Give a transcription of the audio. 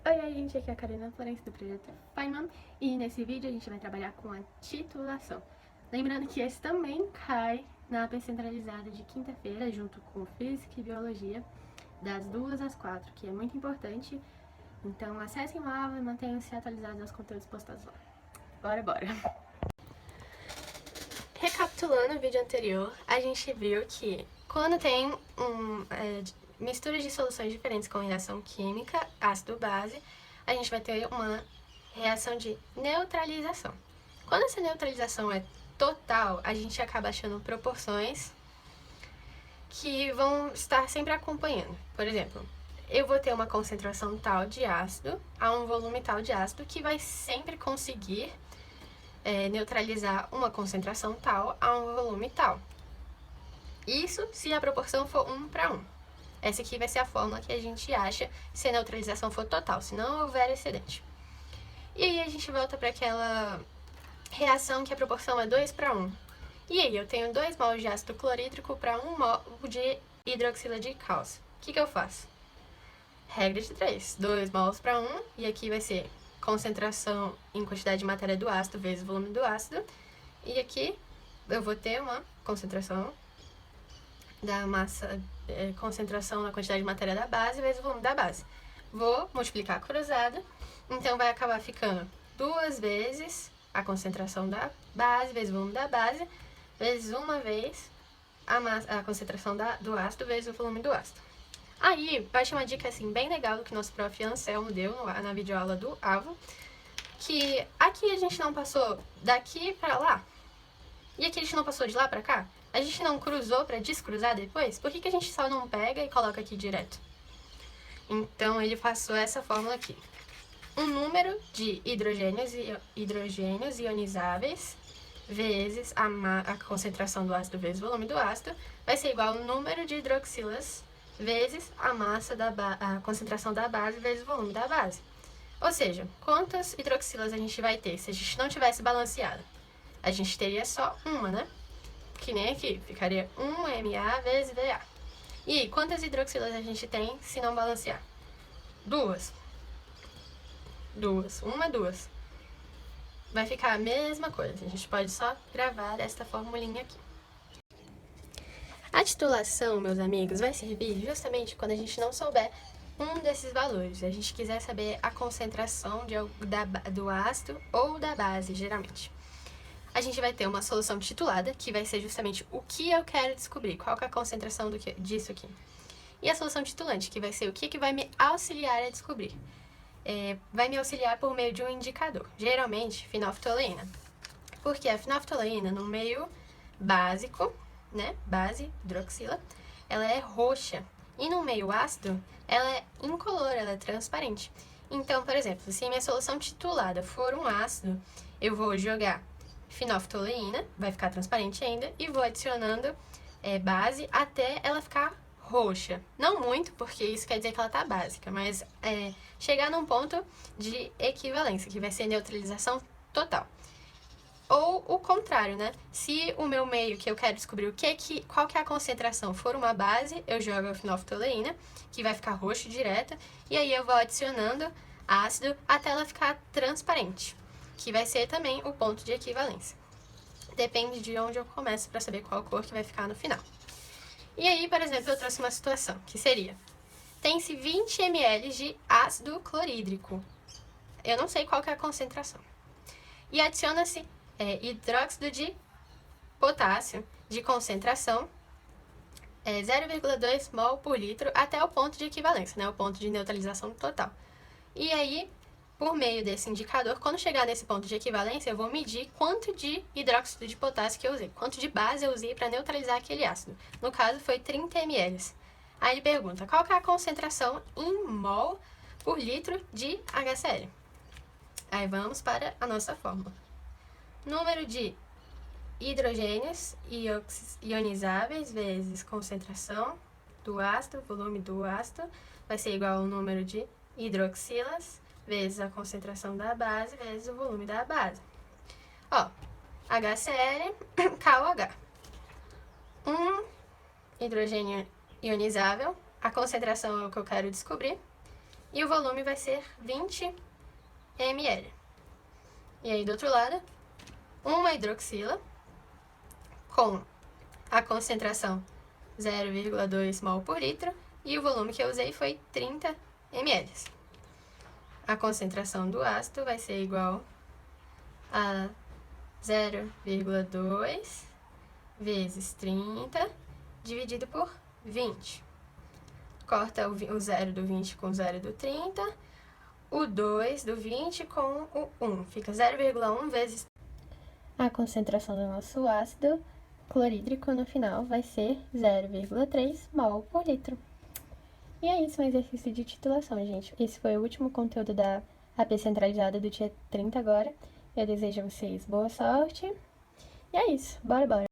Oi, gente, aqui é a Karina Florence do Projeto Feynman e nesse vídeo a gente vai trabalhar com a titulação. Lembrando que esse também cai na AP centralizada de quinta-feira, junto com Física e Biologia, das 2 às 4, que é muito importante. Então acessem lá e mantenham-se atualizados aos conteúdos postados lá. Bora! Recapitulando o vídeo anterior, a gente viu que quando tem mistura de soluções diferentes com reação química, ácido-base, a gente vai ter uma reação de neutralização. Quando essa neutralização é total, a gente acaba achando proporções que vão estar sempre acompanhando. Por exemplo, eu vou ter uma concentração tal de ácido a um volume tal de ácido que vai sempre conseguir neutralizar uma concentração tal a um volume tal. Isso se a proporção for 1 para 1. Essa aqui vai ser a fórmula que a gente acha se a neutralização for total, se não houver excedente. E aí a gente volta para aquela reação que a proporção é 2 para 1. E aí eu tenho 2 mols de ácido clorídrico para 1 mol de hidroxila de cálcio. O que eu faço? Regra de 3. 2 mols para 1, e aqui vai ser concentração em quantidade de matéria do ácido vezes o volume do ácido. E aqui eu vou ter uma concentração da massa, concentração na quantidade de matéria da base vezes o volume da base. Vou multiplicar cruzado, então vai acabar ficando 2 vezes a concentração da base vezes o volume da base, vezes 1 vez a concentração do ácido vezes o volume do ácido. Aí, vai ter uma dica assim, bem legal que nosso prof. Anselmo deu na videoaula do AVO, que aqui a gente não passou daqui pra lá, e aqui a gente não passou de lá pra cá. A gente não cruzou pra descruzar depois? Por que a gente só não pega e coloca aqui direto? Então, ele passou essa fórmula aqui. Um número de hidrogênios ionizáveis vezes a concentração do ácido vezes o volume do ácido vai ser igual ao número de hidroxilas vezes a concentração da base vezes o volume da base. Ou seja, quantas hidroxilas a gente vai ter se a gente não tivesse balanceado? A gente teria só uma, né? Que nem aqui, ficaria 1Ma vezes Va. E quantas hidroxilas a gente tem se não balancear? 2. 2. Vai ficar a mesma coisa, a gente pode só gravar esta formulinha aqui. A titulação, meus amigos, vai servir justamente quando a gente não souber um desses valores. A gente quiser saber a concentração do ácido ou da base, geralmente. A gente vai ter uma solução titulada, que vai ser justamente o que eu quero descobrir, qual que é a concentração disso aqui. E a solução titulante, que vai ser o que vai me auxiliar a descobrir. Vai me auxiliar por meio de um indicador, geralmente fenolftaleína. Porque a fenolftaleína, no meio básico, né, base, hidroxila, ela é roxa. E no meio ácido, ela é incolor, ela é transparente. Então, por exemplo, se minha solução titulada for um ácido, eu vou jogar fenolftaleína, vai ficar transparente ainda, e vou adicionando base até ela ficar roxa. Não muito, porque isso quer dizer que ela tá básica, mas chegar num ponto de equivalência, que vai ser neutralização total. Ou o contrário, né? Se o meu meio que eu quero descobrir qual que é a concentração for uma base, eu jogo a fenolftaleína, que vai ficar roxo direta, e aí eu vou adicionando ácido até ela ficar transparente, que vai ser também o ponto de equivalência. Depende de onde eu começo para saber qual cor que vai ficar no final. E aí, por exemplo, eu trouxe uma situação, que seria: tem-se 20 ml de ácido clorídrico. Eu não sei qual que é a concentração. E adiciona-se hidróxido de potássio de concentração 0,2 mol por litro até o ponto de equivalência, né, o ponto de neutralização total. E aí, por meio desse indicador, quando chegar nesse ponto de equivalência, eu vou medir quanto de hidróxido de potássio que eu usei, quanto de base eu usei para neutralizar aquele ácido. No caso, foi 30 ml. Aí ele pergunta, qual que é a concentração em mol por litro de HCl? Aí vamos para a nossa fórmula. Número de hidrogênios ionizáveis vezes concentração do ácido, volume do ácido, vai ser igual ao número de hidroxilas vezes a concentração da base vezes o volume da base. Ó, HCl, KOH. Hidrogênio ionizável, a concentração é o que eu quero descobrir, e o volume vai ser 20 ml. E aí, do outro lado, uma hidroxila com a concentração 0,2 mol por litro e o volume que eu usei foi 30 ml. A concentração do ácido vai ser igual a 0,2 vezes 30 dividido por 20. Corta o 0 do 20 com o 0 do 30, o 2 do 20 com o 1. Fica 0,1 vezes a concentração do nosso ácido clorídrico no final vai ser 0,3 mol por litro. E é isso, um exercício de titulação, gente. Esse foi o último conteúdo da AP Centralizada do dia 30 agora. Eu desejo a vocês boa sorte. E é isso, bora, bora!